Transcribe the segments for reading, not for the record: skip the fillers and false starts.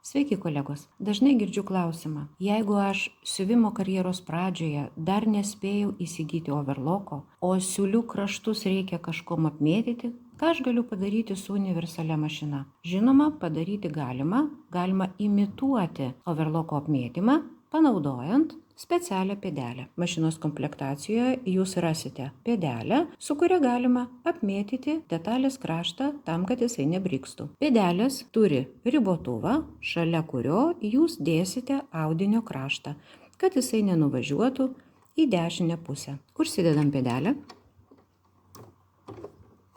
Sveiki kolegos, dažnai girdžiu klausimą, jeigu aš siuvimo karjeros pradžioje dar nespėjau įsigyti overloko, o siūlių kraštus reikia kažkom apmėtyti, ką aš galiu padaryti su universalia mašina? Žinoma, padaryti galima imituoti overloko apmėtymą, panaudojant specialią pėdelę. Mašinos komplektacijoje jūs rasite pėdelę, su kuria galima apmėtyti detalės kraštą tam, kad jisai nebrikstų. Pėdelės turi ribotuvą, šalia kurio jūs dėsite audinio kraštą, kad jisai nenuvažiuotų į dešinę pusę. Užsidedam pėdelę.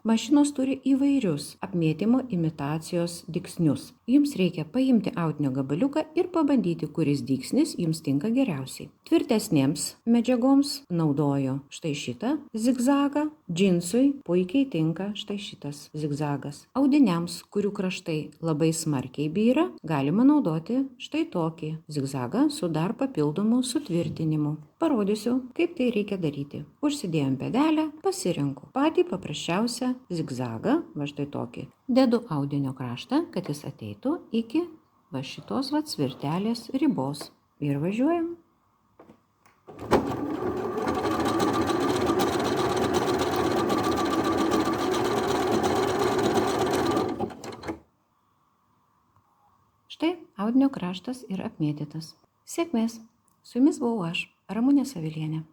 Mašinos turi įvairius apmėtymo imitacijos dygsnius. Jums reikia paimti audinio gabaliuką ir pabandyti, kuris dygsnis jums tinka geriausiai. Tvirtesnėms medžiagoms naudoju štai šitą zigzagą, džinsui puikiai tinka štai šitas zigzagas. Audiniams, kurių kraštai labai smarkiai byra, galima naudoti štai tokį zigzagą su dar papildomu sutvirtinimu. Parodysiu, kaip tai reikia daryti. Užsidėjom pėdelę, pasirenku patį paprasčiausią zigzagą, va štai tokį. Dedu audinio kraštą, kad jis ateitų iki va šitos va svirtelės ribos. Ir važiuojam. Štai audinio kraštas yra apmėtytas. Sėkmės! Su jumis buvau aš, Ramunė Savilienė.